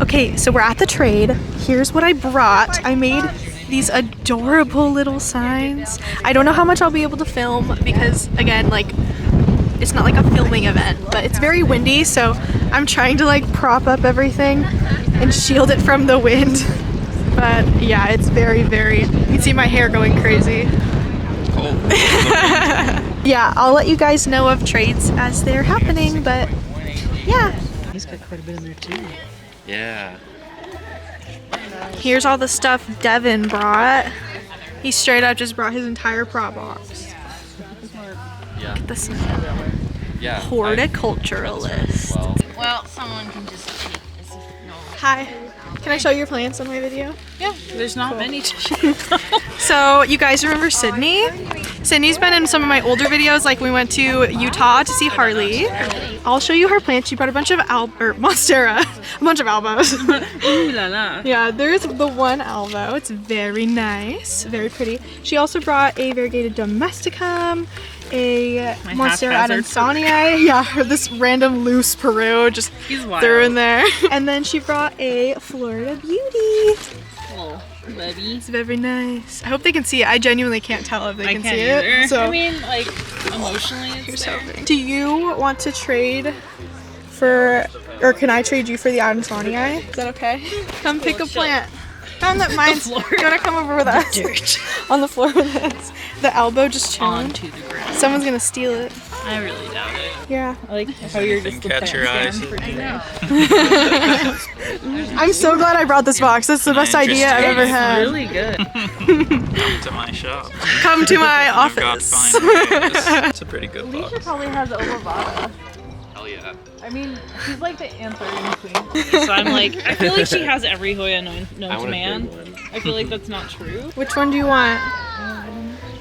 Okay, so we're at the trade. Here's what I brought. I made these adorable little signs. I don't know how much I'll be able to film because, again, like, it's not like a filming event, but it's very windy, so I'm trying to like prop up everything and shield it from the wind. But yeah, it's very, you can see my hair going crazy. Cold. Yeah, I'll let you guys know of trades as they're happening, but yeah. He's got quite a bit in there too. Yeah. Here's all the stuff Devin brought. He straight up just brought his entire prop box. Yeah. Look at this Yeah. horticulturalist. Well, someone can just cheat. Hi. Can I show your plants on my video? Yeah, there's not many to shoot. So you guys remember Sydney? Sydney's been in some of my older videos, like we went to Utah to see Harley. I'll show you her plants. She brought a bunch of Monstera, a bunch of albos. Ooh la la. Yeah, there's the one alvo. It's very nice, very pretty. She also brought a variegated domesticum, a Monstera Adansonii, yeah, this random loose Peru just threw in there. And then she brought a Florida Beauty. Oh, baby. It's very nice. I hope they can see it. I genuinely can't tell if they can see either. it. So I mean, like, emotionally it's there. do you want to trade for, or can I trade you for the Adansonii? Is that okay? Come pick a plant. Found that mine's. You wanna come over with us? Dirt. On the floor with us. The elbow just chilling. Onto the ground. Someone's gonna steal it. I really doubt it. Yeah. I like how you're just the catch your plant eyes. stand for today. I'm so glad I brought this box. That's the best idea I've ever had. It's really good. Come to my shop. Come to my I've got office. fine ways. It's a pretty good box. Probably has Ovavada. Hell yeah. I mean, she's like the answer in between. So I'm like, I feel like she has every Hoya known to man. I feel like that's not true. Which one do you want?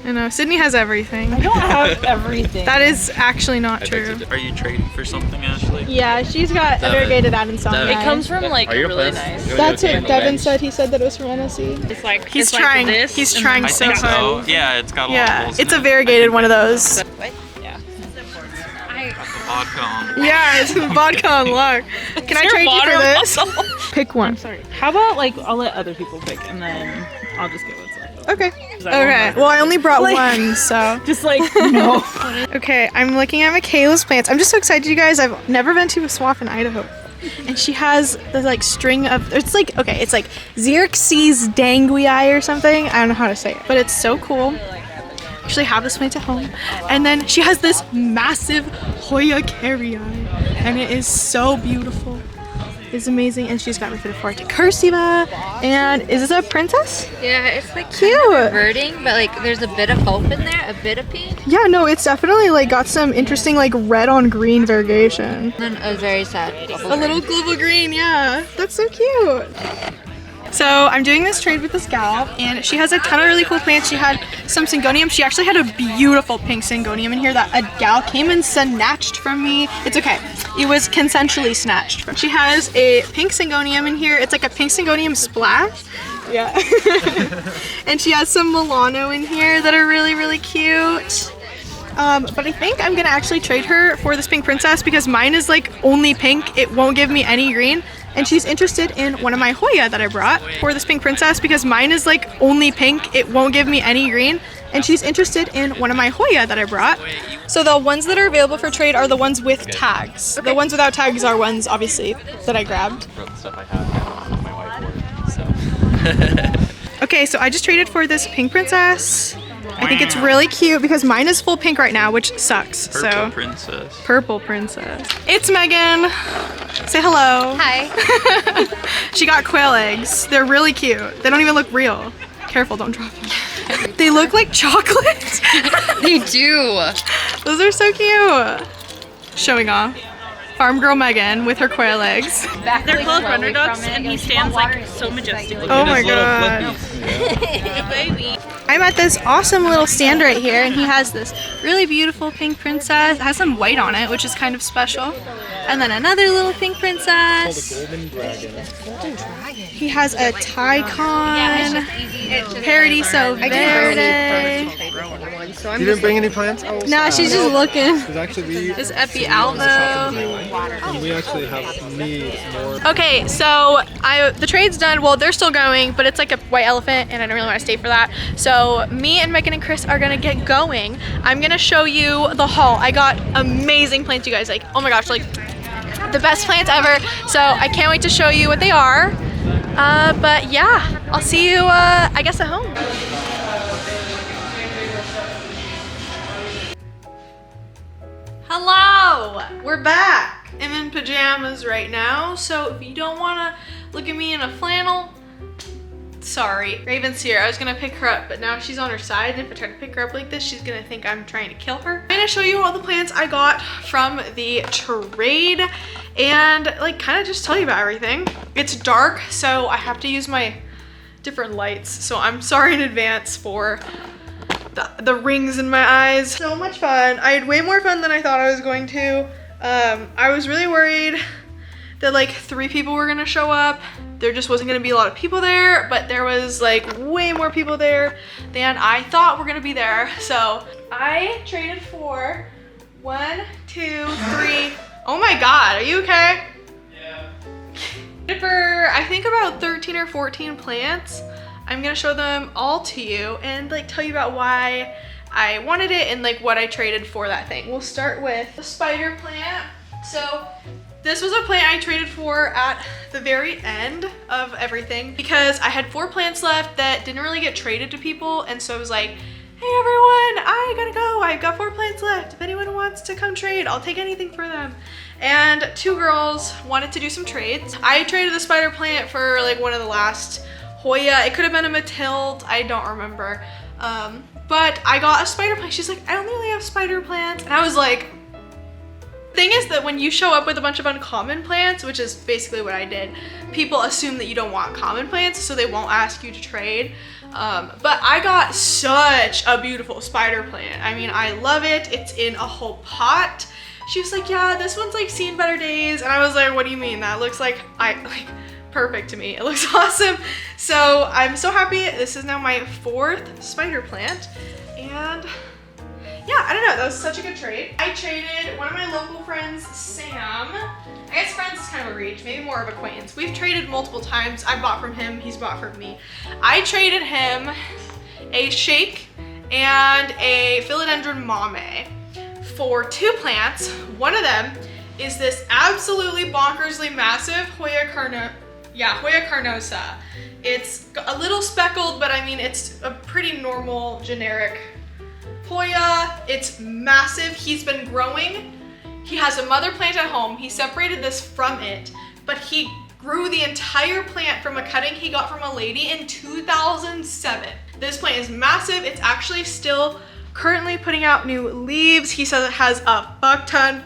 I know, Sydney has everything. I don't have everything. That is actually not true. Are you trading for something, Ashley? Yeah, she's got a variegated Adansonii. It comes from like Are you really impressed? nice. That's what Devin said. He said that it was from NAACP. It's like He's it's trying. Like this, He's and trying then- so I think hard. so. Yeah, it's got a lot of Yeah, holes it's in a it. variegated one of those. Yeah. Vodka on. Yeah, it's vodka on luck. Can I trade you for this? Pick one. Sorry. How about like I'll let other people pick and then I'll just get what's left. Okay. I Okay. won't Well, I only brought one, so. Just like no. Okay, I'm looking at Michaela's plants. I'm just so excited, you guys. I've never been to a swamp in Idaho. And she has the like string of, it's like, okay, it's like Xerxes Danguii or something. I don't know how to say it, but it's so cool. Actually have this plant at home. And then she has this massive Hoya carrii, and it is so beautiful. It's amazing. And she's got Repotting cursiva. And is this a princess? Yeah, it's like Cute. kind of reverting, but like there's a bit of hope in there, a bit of pink, Yeah, no, it's definitely like got some interesting like red on green variegation. and then a very sad bubble. A little global green, yeah. That's so cute. So I'm doing this trade with this gal, and she has a ton of really cool plants. She had some syngonium. She actually had a beautiful pink syngonium in here that a gal came and snatched from me. It's okay. It was consensually snatched. She has a pink syngonium in here. It's like a pink syngonium splash. Yeah. And she has some Milano in here that are really cute. But I think I'm gonna actually trade her for this pink princess because mine is like only pink. It won't give me any green. And she's interested in one of my Hoya that I brought for this pink princess because mine is like only pink. It won't give me any green. And she's interested in one of my Hoya that I brought. So the ones that are available for trade are the ones with tags. The ones without tags are ones, obviously, that I grabbed. Wrote the stuff I have on my whiteboard. So. Okay, so I just traded for this pink princess. I think it's really cute because mine is full pink right now, which sucks. Purple princess. Purple princess. It's Megan. Say hello. Hi. She got quail eggs. They're really cute. They don't even look real. Careful, don't drop them. They look like chocolate. They do. Those are so cute. Showing off. Farm girl Megan with her quail eggs. They're called runner ducks, and he stands like so majestically. Oh my god. Baby. I'm at this awesome little stand right here, and he has this really beautiful pink princess. It has some white on it, which is kind of special. And then another little pink princess. Golden dragon. He has a Tycon, Paradiso Verde. You didn't bring any plants? Oh, Nah, she's just looking. there's actually This Epi Alvo. And we actually need more. Okay, so the trade's done. Well, they're still going, but it's like a white elephant and I don't really want to stay for that. So me and Megan and Chris are gonna get going. I'm gonna show you the haul. I got amazing plants, you guys. Like, oh my gosh, like the best plants ever. So I can't wait to show you what they are. But yeah, I'll see you, I guess, at home. Hello, we're back. I'm in pajamas right now, so if you don't want to look at me in a flannel, sorry. Raven's here. I was gonna pick her up, but now she's on her side, and if I try to pick her up like this, she's gonna think I'm trying to kill her. I'm gonna show you all the plants I got from the trade and like kind of just tell you about everything. It's dark, so I have to use my different lights, so I'm sorry in advance for the rings in my eyes. So much fun. I had way more fun than I thought I was going to. I was really worried that like 3 people were gonna show up. There just wasn't gonna be a lot of people there, but there was like way more people there than I thought were gonna be there. So I traded for 1, 2, 3. Oh my God, are you okay? Yeah. For I think about 13 or 14 plants. I'm gonna show them all to you and like tell you about why I wanted it and like what I traded for that thing. We'll start with the spider plant. So this was a plant I traded for at the very end of everything because I had 4 plants left that didn't really get traded to people, and so I was like, hey everyone, I gotta go. I've got 4 plants left. If anyone wants to come trade, I'll take anything for them. And 2 girls wanted to do some trades. I traded the spider plant for like one of the last Hoya. It could have been a Matilde, I don't remember. But I got a spider plant. She's like, I don't really have spider plants. And I was like, the thing is that when you show up with a bunch of uncommon plants, which is basically what I did, people assume that you don't want common plants, so they won't ask you to trade. But I got such a beautiful spider plant. I mean, I love it. It's in a whole pot. She was like, yeah, this one's like seen better days. And I was like, what do you mean? That looks like perfect to me. It looks awesome. So I'm so happy. This is now my 4th spider plant. And yeah, I don't know, that was such a good trade. I traded one of my local friends, Sam. I guess friends is kind of a reach, maybe more of acquaintance. We've traded multiple times. I bought from him, he's bought from me. I traded him a shake and a philodendron mame for 2 plants. One of them is this absolutely bonkersly massive Hoya carnosa. It's a little speckled, but I mean, it's a pretty normal generic Hoya. It's massive. He's been growing. He has a mother plant at home. He separated this from it, but he grew the entire plant from a cutting he got from a lady in 2007. This plant is massive. It's actually still currently putting out new leaves. He says it has a fuck ton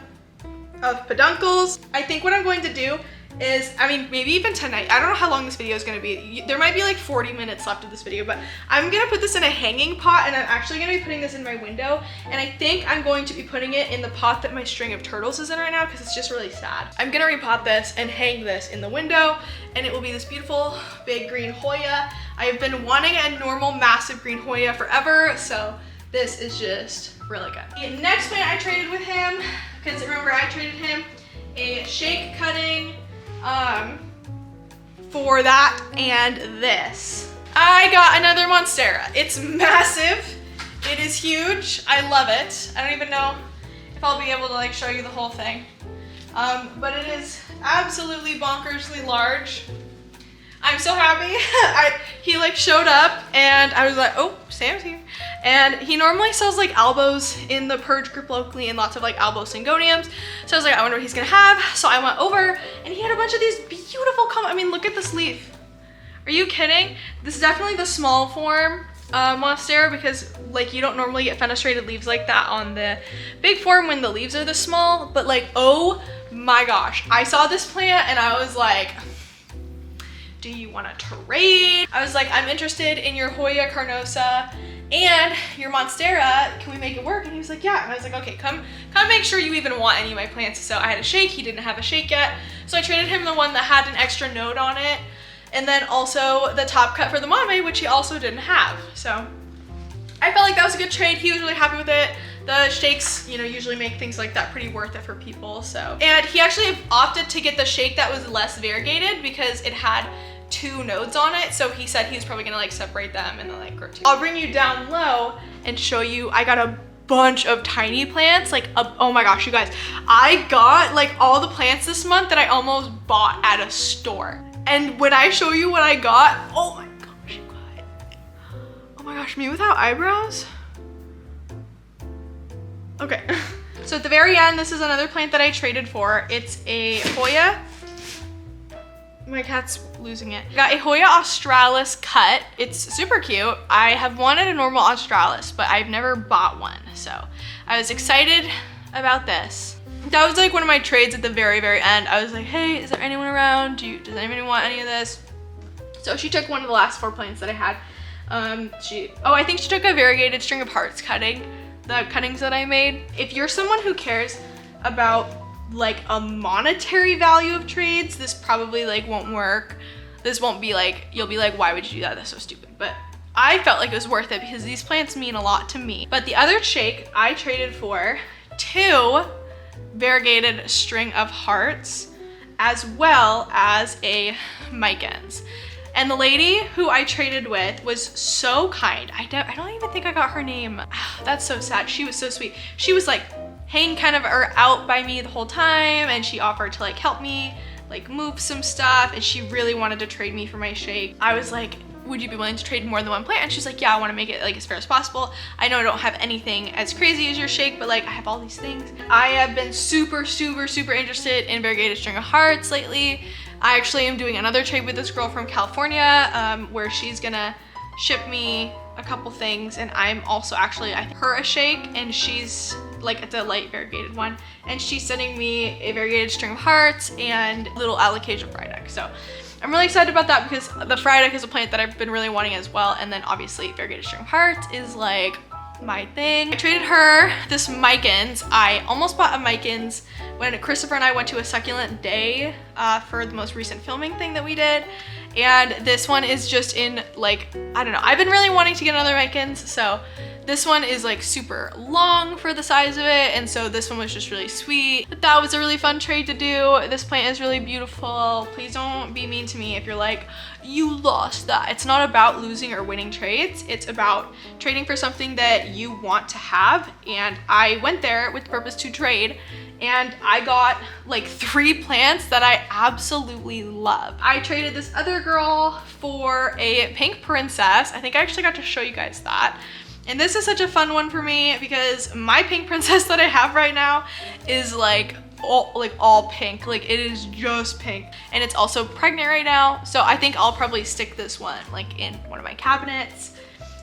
of peduncles. I think what I'm going to do is, I mean, maybe even tonight, I don't know how long this video is gonna be. There might be like 40 minutes left of this video, but I'm gonna put this in a hanging pot, and I'm actually gonna be putting this in my window, and I think I'm going to be putting it in the pot that my string of turtles is in right now because it's just really sad. I'm gonna repot this and hang this in the window, and it will be this beautiful big green Hoya. I've been wanting a normal massive green Hoya forever, so this is just really good. The next plant I traded with him, because remember I traded him a shake cutting for that and this. I got another Monstera. It's massive. It is huge. I love it. I don't even know if I'll be able to like show you the whole thing. But it is absolutely bonkersly large. I'm so happy. He like showed up and I was like, oh, Sam's here. And he normally sells like albos in the Purge group locally and lots of like albo syngoniums. So I was like, I wonder what he's gonna have. So I went over and he had a bunch of these beautiful I mean, look at this leaf. Are you kidding? This is definitely the small form Monstera because like you don't normally get fenestrated leaves like that on the big form when the leaves are this small. But like, oh my gosh. I saw this plant and I was like, do you want to trade? I was like, I'm interested in your Hoya carnosa and your Monstera, can we make it work? And he was like, yeah. And I was like, okay, come make sure you even want any of my plants. So I had a shake, he didn't have a shake yet. So I traded him the one that had an extra node on it. And then also the top cut for the mame, which he also didn't have. So I felt like that was a good trade. He was really happy with it. The shakes, you know, usually make things like that pretty worth it for people, so. And he actually opted to get the shake that was less variegated because it had 2 nodes on it, so he said he's probably gonna like separate them and then like grow 2. I'll bring you down low and show you, I got a bunch of tiny plants, like oh my gosh, you guys, I got like all the plants this month that I almost bought at a store. And when I show you what I got, oh my gosh, you guys, oh my gosh, me without eyebrows. Okay, so at the very end, this is another plant that I traded for. It's a Hoya. My cat's losing it. I got a Hoya australis cut. It's super cute. I have wanted a normal australis, but I've never bought one. So I was excited about this. That was like one of my trades at the very, very end. I was like, hey, is there anyone around? Does anybody want any of this? So she took one of the last 4 plants that I had. I think she took a variegated string of hearts cutting, the cuttings that I made. If you're someone who cares about like a monetary value of trades, this probably like won't work. This won't be like, you'll be like, why would you do that? That's so stupid. But I felt like it was worth it because these plants mean a lot to me. But the other shake I traded for 2 variegated string of hearts as well as a Micans. And the lady who I traded with was so kind. I don't even think I got her name. That's so sad. She was so sweet. She was like hanging kind of out by me the whole time, and she offered to like help me like move some stuff, and she really wanted to trade me for my shake. I was like, would you be willing to trade more than one plant? And she's like, yeah, I want to make it like as fair as possible. I know I don't have anything as crazy as your shake, but like I have all these things. I have been super, super, super interested in variegated string of hearts lately. I actually am doing another trade with this girl from California where she's gonna ship me a couple things, and I'm also actually, I think her a shake, and she's like, it's a light variegated one, and she's sending me a variegated string of hearts and little alocasia frydek. So I'm really excited about that because the frydek is a plant that I've been really wanting as well, and then obviously variegated string of hearts is like my thing. I traded her this Micans. I almost bought a Micans when Christopher and I went to a succulent day for the most recent filming thing that we did. And this one is just in like, I don't know, I've been really wanting to get another Micans, so this one is like super long for the size of it, and so this one was just really sweet. But that was a really fun trade to do. This plant is really beautiful. Please don't be mean to me if you're like, you lost that. It's not about losing or winning trades. It's about trading for something that you want to have, and I went there with the purpose to trade, and I got like 3 plants that I absolutely love. I traded this other girl for a pink princess. I think I actually got to show you guys that. And this is such a fun one for me because my pink princess that I have right now is like all pink. Like it is just pink, and it's also pregnant right now. So I think I'll probably stick this one like in one of my cabinets.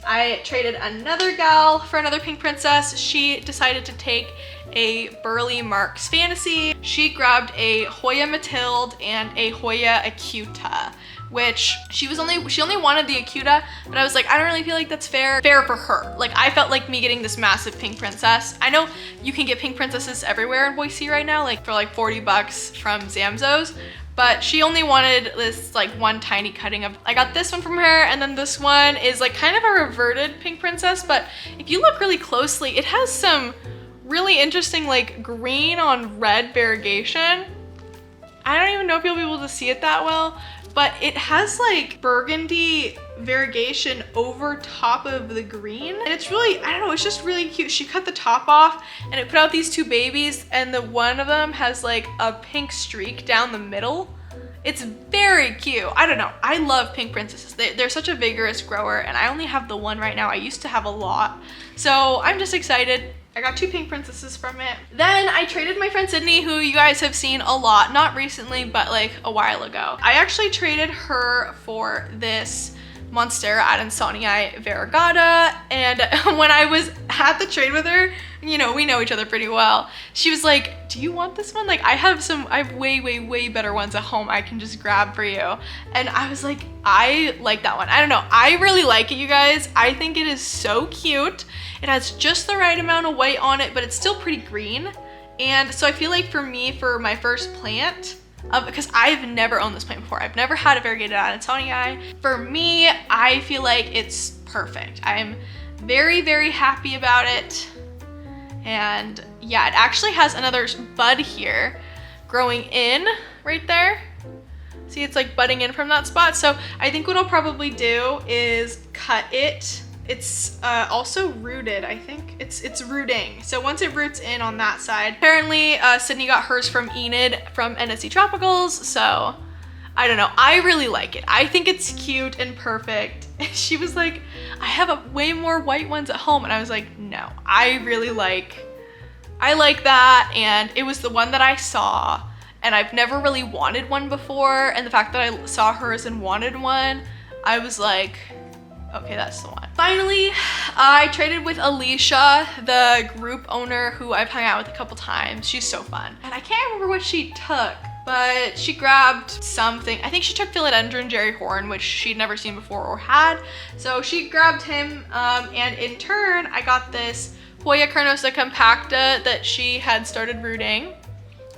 I traded another gal for another pink princess. She decided to take a Burley Marks Fantasy. She grabbed a Hoya Matilde and a Hoya Acuta, which she only wanted the Acuta, but I was like, I don't really feel like that's fair for her. Like I felt like me getting this massive pink princess. I know you can get pink princesses everywhere in Boise right now, like for like 40 bucks from Zamzows, but she only wanted this like one tiny cutting of, I got this one from her, and then this one is like kind of a reverted pink princess, but if you look really closely, it has some really interesting like green on red variegation. I don't even know if you'll be able to see it that well, but it has like burgundy variegation over top of the green. And it's really, I don't know, it's just really cute. She cut the top off and it put out these 2 babies, and the one of them has like a pink streak down the middle. It's very cute. I don't know. I love pink princesses. They're such a vigorous grower, and I only have the one right now. I used to have a lot. So I'm just excited. I got 2 pink princesses from it. Then I traded my friend Sydney, who you guys have seen a lot, not recently, but like a while ago. I actually traded her for this Monstera Adansonii variegata, and when I was at the trade with her, you know, we know each other pretty well, she was like, do you want this one? Like I have way better ones at home I can just grab for you. And I was like, I like that one. I don't know, I really like it, you guys. I think it is so cute. It has just the right amount of white on it, but it's still pretty green. And so I feel like for me, for my first plant, because I've never owned this plant before, I've never had a variegated Adansonii. For me, I feel like it's perfect. I'm very, very happy about it. And yeah, it actually has another bud here growing in right there. See, it's like budding in from that spot. So I think what I'll probably do is cut it. It's also rooted, I think. It's rooting. So once it roots in on that side, apparently Sydney got hers from Enid from NSC Tropicals. So I don't know, I really like it. I think it's cute and perfect. And she was like, I have way more white ones at home. And I was like, no, I like that. And it was the one that I saw, and I've never really wanted one before. And the fact that I saw hers and wanted one, I was like, okay, that's the one. Finally, I traded with Alicia, the group owner who I've hung out with a couple times. She's so fun. And I can't remember what she took, but she grabbed something. I think she took philodendron Jerry Horn, which she'd never seen before or had. So she grabbed him, and in turn, I got this Hoya carnosa compacta that she had started rooting.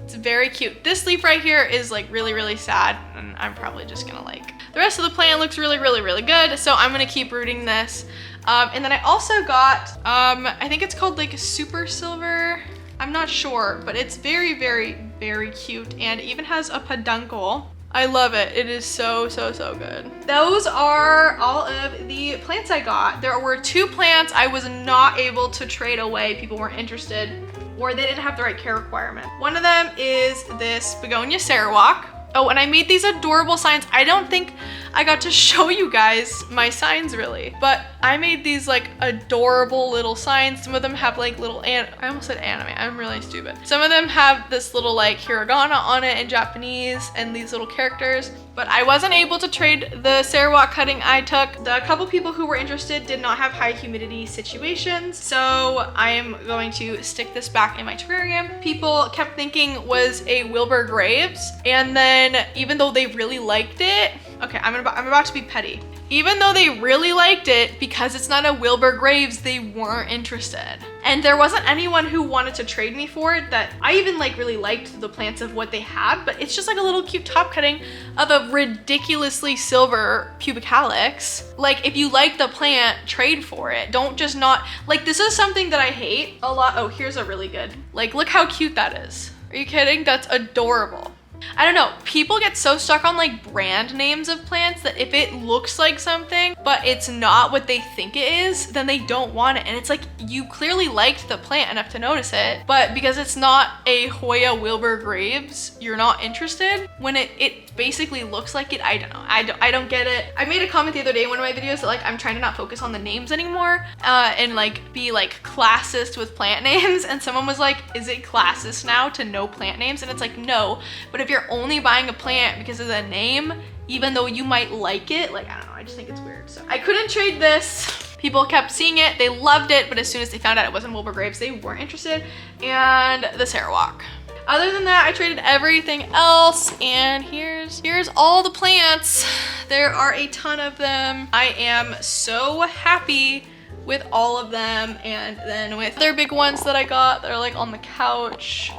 It's very cute. This leaf right here is like really, really sad, and I'm probably just gonna like, the rest of the plant looks really, really, really good, so I'm gonna keep rooting this. And then I also got, I think it's called like super silver. I'm not sure, but it's very, very, very cute, and it even has a peduncle. I love it. It is so, so, so good. Those are all of the plants I got. There were 2 plants I was not able to trade away. People weren't interested, or they didn't have the right care requirement. One of them is this begonia sarawak. Oh, and I made these adorable signs. I don't think I got to show you guys my signs really, but I made these like adorable little signs. Some of them have like little, I almost said anime, I'm really stupid. Some of them have this little like hiragana on it in Japanese and these little characters, but I wasn't able to trade the sarawak cutting I took. The couple people who were interested did not have high humidity situations, so I am going to stick this back in my terrarium. People kept thinking was a Wilbur Graves, and then even though they really liked it, okay, I'm about to be petty. Even though they really liked it, because it's not a Wilbur Graves, they weren't interested. And there wasn't anyone who wanted to trade me for it. That I even like really liked the plants of what they had, but it's just like a little cute top cutting of a ridiculously silver pubic calyx. Like, if you like the plant, trade for it. Don't just not, like, this is something that I hate a lot. Oh, here's a really good, like, look how cute that is. Are you kidding? That's adorable. I don't know, people get so stuck on like brand names of plants that if it looks like something but it's not what they think it is, then they don't want it. And it's like, you clearly liked the plant enough to notice it, but because it's not a Hoya Wilbur Graves, you're not interested when it basically looks like it. I don't know, I don't get it. I made a comment the other day in one of my videos that like I'm trying to not focus on the names anymore and like be like classist with plant names, and someone was like, is it classist now to know plant names? And it's like, no, but if you're only buying a plant because of the name, even though you might like it, like, I don't know, I just think it's weird. So I couldn't trade this. People kept seeing it, they loved it, but as soon as they found out it wasn't Wilbur Graves, they weren't interested. And the sarawak. Other than that, I traded everything else, and here's all the plants. There are a ton of them. I am so happy with all of them, and then with other big ones that I got that are like on the couch.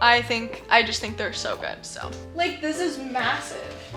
I just think they're so good. So like, this is massive.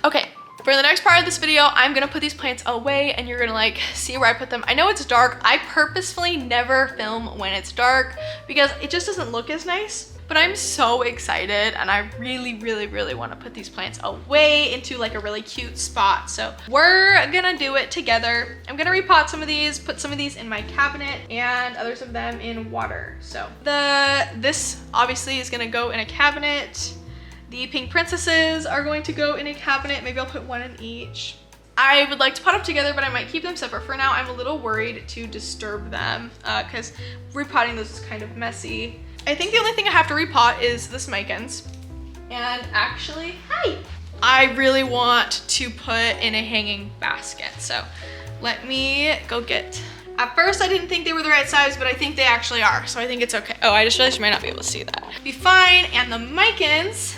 Okay, for the next part of this video, I'm gonna put these plants away and you're gonna like see where I put them. I know it's dark. I purposefully never film when it's dark because it just doesn't look as nice. But I'm so excited, and I really, really, really want to put these plants away into like a really cute spot. So we're gonna do it together. I'm gonna repot some of these, put some of these in my cabinet, and others of them in water. So this obviously is gonna go in a cabinet. The pink princesses are going to go in a cabinet. Maybe I'll put one in each. I would like to pot them together, but I might keep them separate for now. I'm a little worried to disturb them because repotting this is kind of messy. I think the only thing I have to repot is this Micans. And actually, I really want to put in a hanging basket. So let me go get, at first I didn't think they were the right size, but I think they actually are. So I think it's okay. Oh, I just realized you might not be able to see that. Be fine. And the Micans,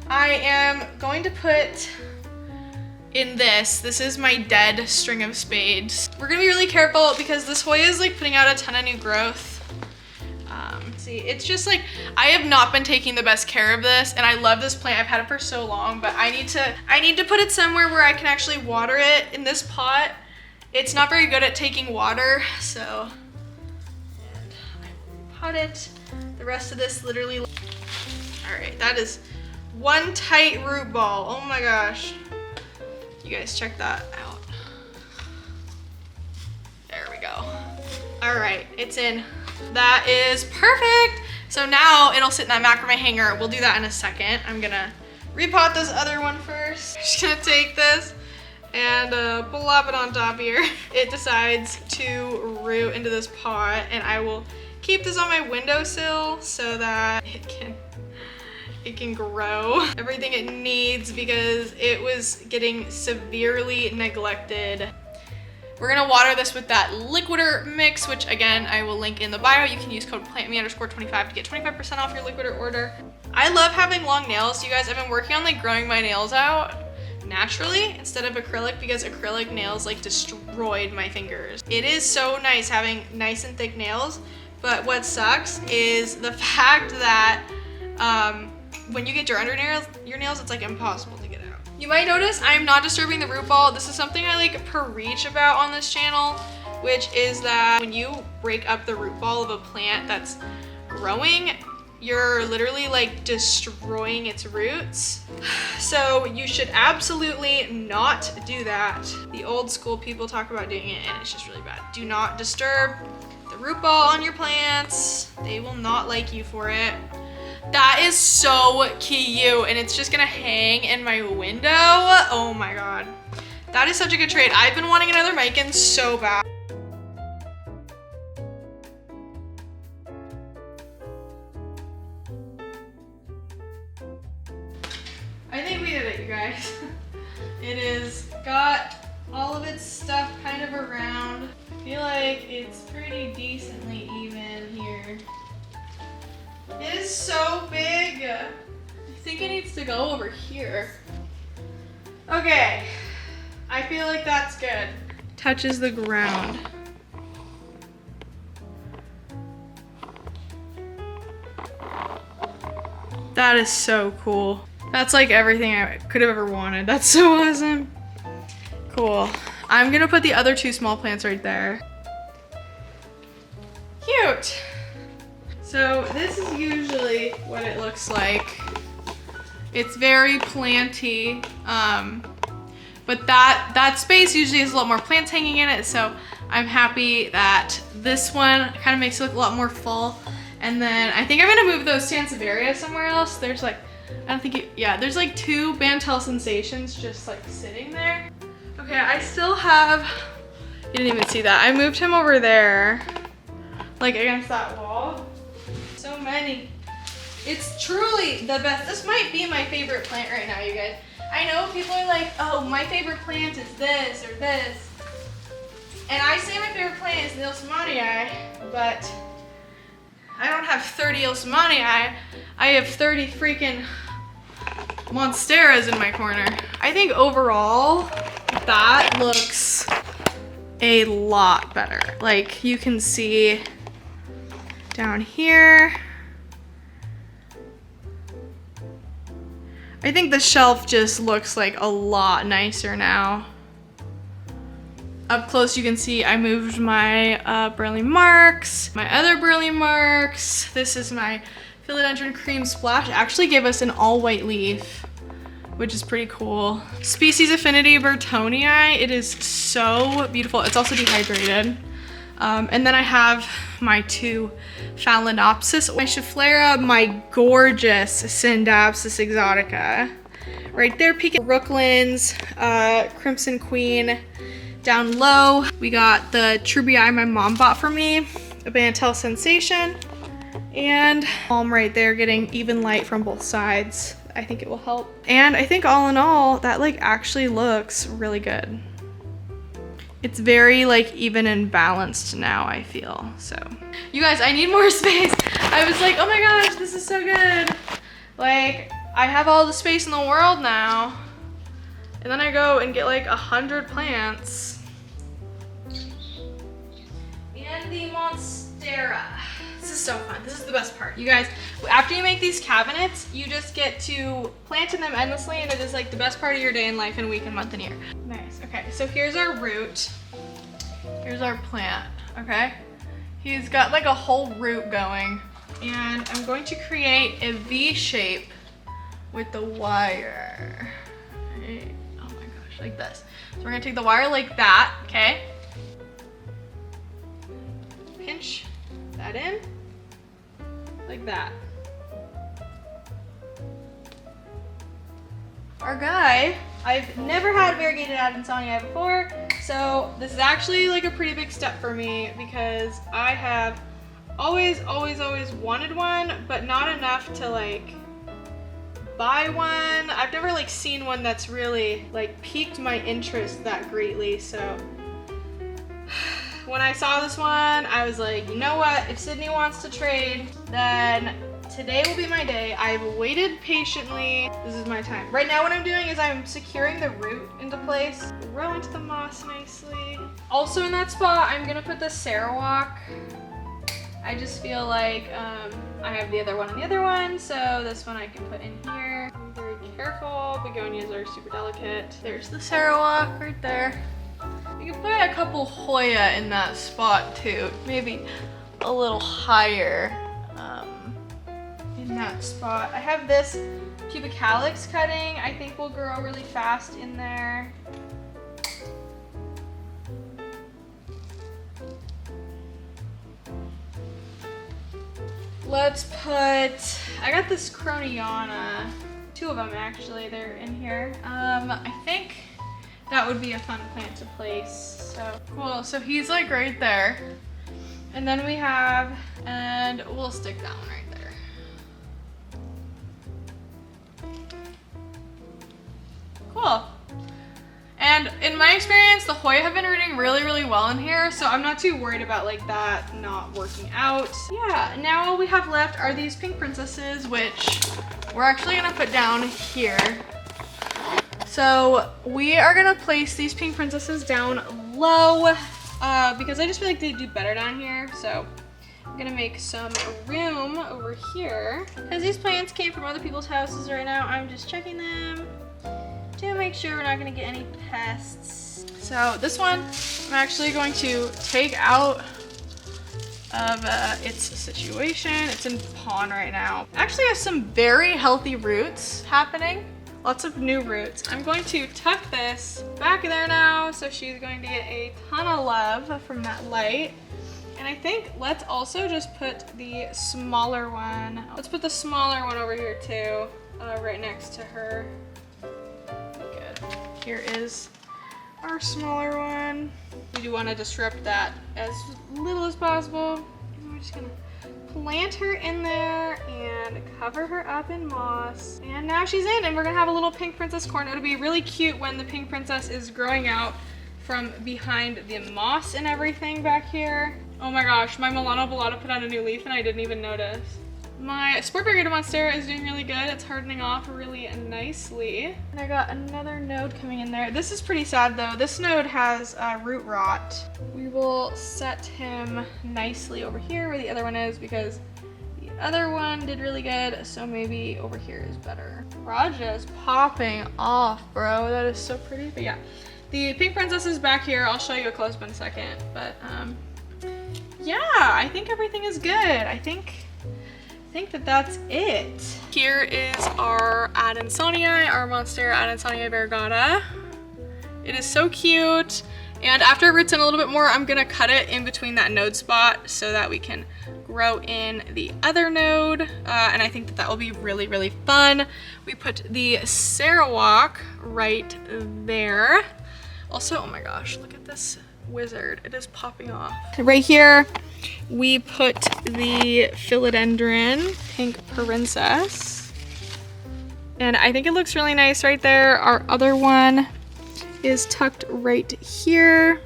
I am going to put in this. This is my dead string of spades. We're gonna be really careful because this Hoya is like putting out a ton of new growth. See, it's just like, I have not been taking the best care of this, and I love this plant. I've had it for so long, but I need to put it somewhere where I can actually water it. In this pot It's not very good at taking water, so and I will repot it. The rest of this literally, all right, that is one tight root ball. Oh my gosh. You guys check that out. There we go. All right, it's in. That is perfect. So now it'll sit in that macrame hanger. We'll do that in a second. I'm gonna repot this other one first. I'm just gonna take this and plop it on top here. It decides to root into this pot, and I will keep this on my windowsill so that it can grow everything it needs because it was getting severely neglected. We're gonna water this with that liquider mix, which again, I will link in the bio. You can use code plantme_25 to get 25% off your liquider order. I love having long nails. You guys, I've been working on like growing my nails out naturally instead of acrylic because acrylic nails like destroyed my fingers. It is so nice having nice and thick nails, but what sucks is the fact that when you get your nails, it's like impossible to get out. You might notice I am not disturbing the root ball. This is something I like preach about on this channel, which is that when you break up the root ball of a plant that's growing, you're literally like destroying its roots. So you should absolutely not do that. The old school people talk about doing it and it's just really bad. Do not disturb the root ball on your plants. They will not like you for it. That is so cute, and it's just gonna hang in my window. Oh my god. That is such a good trade. I've been wanting another Micans so bad. I think we did it, you guys. It is got all of its stuff kind of around. I feel like it's pretty decently even here. It is so big. I think it needs to go over here. Okay, I feel like that's good. Touches the ground. That is so cool. That's like everything I could have ever wanted. That's so awesome. Cool. I'm gonna put the other two small plants right there. Cute. So this is usually what it looks like. It's very planty, but that space usually has a lot more plants hanging in it, so I'm happy that this one kind of makes it look a lot more full. And then I think I'm gonna move those Sansevieria somewhere else. There's like, there's like two Bantel Sensations just like sitting there. Okay, I still have, you didn't even see that. I moved him over there, like against that wall. So many. It's truly the best. This might be my favorite plant right now, you guys. I know people are like, oh, my favorite plant is this or this. And I say my favorite plant is the Ilsamanii, but I don't have 30 Ilsamanii. I have 30 freaking Monsteras in my corner. I think overall, that looks a lot better. Like you can see down here. I think the shelf just looks like a lot nicer now. Up close you can see I moved my Burley Marks, my other Burley Marks. This is my Philodendron Cream Splash. It actually gave us an all white leaf, which is pretty cool. Species Affinity Bertonii. It is so beautiful. It's also dehydrated. And then I have my two Phalaenopsis, my Schefflera, my gorgeous Scindapsus exotica. Right there, peeking Brooklands, Crimson Queen. Down low, we got the Trubii my mom bought for me, a Bantel Sensation, and palm right there getting even light from both sides. I think it will help. And I think all in all, that like actually looks really good. It's very like even and balanced now, I feel. So you guys, I need more space. I was like, oh my gosh, this is so good. Like I have all the space in the world now. And then I go and get like 100 plants. And the Monstera. This is so fun. This is the best part. You guys, after you make these cabinets, you just get to plant in them endlessly, and it is like the best part of your day and life and week and month and year. Nice. Okay, so here's our root. Here's our plant, okay? He's got like a whole root going, and I'm going to create a V shape with the wire. Right. Oh my gosh, like this. So we're gonna take the wire like that, okay? Pinch that in, like that. Our guy, I've never had variegated Adansonii before, so this is actually like a pretty big step for me because I have always wanted one, but not enough to like buy one. I've never like seen one that's really like piqued my interest that greatly, so when I saw this one, I was like, you know what, if Sydney wants to trade, then today will be my day. I've waited patiently. This is my time. Right now what I'm doing is I'm securing the root into place, grow into the moss nicely. Also in that spot, I'm gonna put the Sarawak. I just feel like I have the other one and the other one, so this one I can put in here. Be very careful. Begonias are super delicate. There's the Sarawak right there. You can put a couple Hoya in that spot too. Maybe a little higher in that spot. I have this pubic calyx cutting. I think will grow really fast in there. Let's put, I got this Croniana, 2 of them actually, they're in here. I think that would be a fun plant to place. So cool, so he's like right there. And then we have, and we'll stick that one right there. Cool. And in my experience, the Hoya have been rooting really well in here, so I'm not too worried about like that not working out. Yeah, now all we have left are these pink princesses, which we're actually gonna put down here. So we are gonna place these pink princesses down low because I just feel like they do better down here. So I'm gonna make some room over here. Because these plants came from other people's houses right now, I'm just checking them to make sure we're not gonna get any pests. So this one, I'm actually going to take out of its situation. It's in pond right now. Actually has some very healthy roots happening. Lots of new roots. I'm going to tuck this back there now, so she's going to get a ton of love from that light. And I think let's also just put the smaller one. Let's put the smaller one over here too, right next to her. Here is our smaller one. We do want to disrupt that as little as possible. And we're just gonna plant her in there and cover her up in moss. And now she's in, and we're gonna have a little pink princess corn. It'll be really cute when the pink princess is growing out from behind the moss and everything back here. Oh my gosh, my Milano Bolata put on a new leaf and I didn't even notice. My Sport Variegated Monstera is doing really good. It's hardening off really nicely. And I got another node coming in there. This is pretty sad though. This node has root rot. We will set him nicely over here where the other one is because the other one did really good. So maybe over here is better. Raja is popping off, bro. That is so pretty. But yeah, the pink princess is back here. I'll show you a close-up in a second. But yeah, I think everything is good. I think that that's it. Here is our Adansonii, our Monstera Adansonii variegata. It is so cute. And after it roots in a little bit more, I'm gonna cut it in between that node spot so that we can grow in the other node. And I think that that will be really fun. We put the Sarawak right there. Also, oh my gosh, look at this wizard. It is popping off. Right here, we put the philodendron pink princess. And I think it looks really nice right there. Our other one is tucked right here.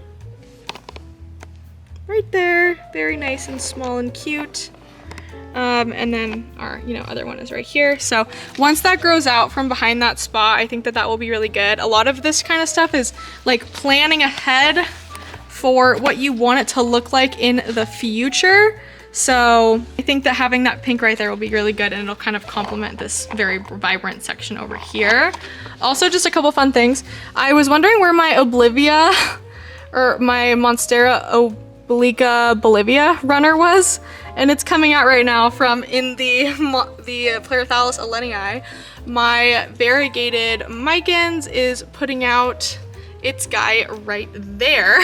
Right there. Very nice and small and cute. And then our, other one is right here. So once that grows out from behind that spot, I think that that will be really good. A lot of this kind of stuff is like planning ahead for what you want it to look like in the future. So I think that having that pink right there will be really good, and it'll kind of complement this very vibrant section over here. Also, just a couple fun things. I was wondering where my Oblivia or my Monstera obliqua Bolivia runner was, and it's coming out right now from in the Pleurothallis allenii. My variegated Micans is putting out its guy right there.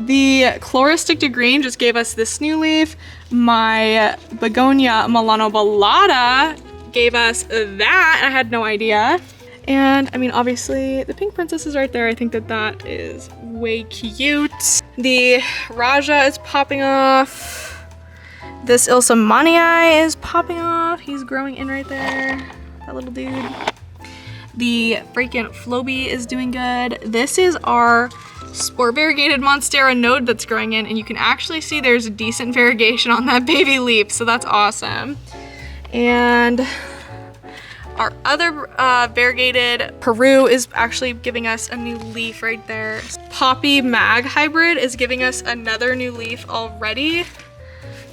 The Chloristic de Green just gave us this new leaf. My Begonia Milano Ballata gave us that. I had no idea. And I mean, obviously the Pink Princess is right there. I think that is way cute. The Raja is popping off. This Ilsamanii is popping off. He's growing in right there, that little dude. The freaking Floby is doing good. This is our spore variegated Monstera node that's growing in, and you can actually see there's a decent variegation on that baby leaf, so that's awesome. And our other variegated Peru is actually giving us a new leaf right there. Poppy Mag hybrid is giving us another new leaf already.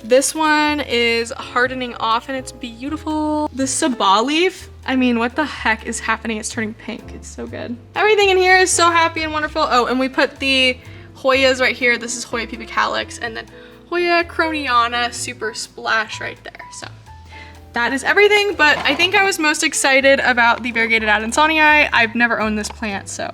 This one is hardening off and it's beautiful. The Sabah leaf, I mean, what the heck is happening? It's turning pink. It's so good. Everything in here is so happy and wonderful. Oh, and we put the Hoyas right here. This is Hoya pubic calyx, and then Hoya croniana super splash right there. So that is everything, but I think I was most excited about the Variegated Adansonii. I've never owned this plant, so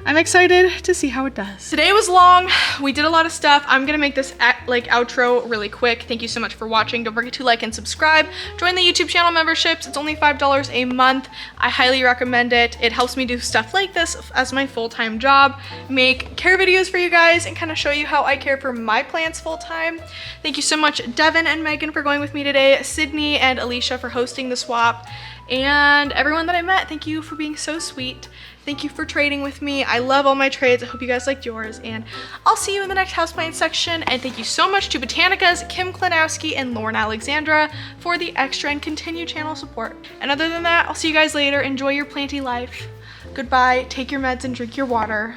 I'm excited to see how it does. Today was long. We did a lot of stuff. I'm gonna make this outro really quick. Thank you so much for watching. Don't forget to like and subscribe. Join the YouTube channel memberships. It's only $5 a month. I highly recommend it. It helps me do stuff like this as my full-time job, make care videos for you guys, and kind of show you how I care for my plants full-time. Thank you so much, Devin and Megan, for going with me today, Sydney and Alicia for hosting the swap, and everyone that I met, thank you for being so sweet. Thank you for trading with me. I love all my trades. I hope you guys liked yours, and I'll see you in the next houseplant section. And thank you so much to Botanica's Kim Klinowski and Lauren Alexandra for the extra and continued channel support. And other than that, I'll see you guys later. Enjoy your planty life. Goodbye. Take your meds and drink your water.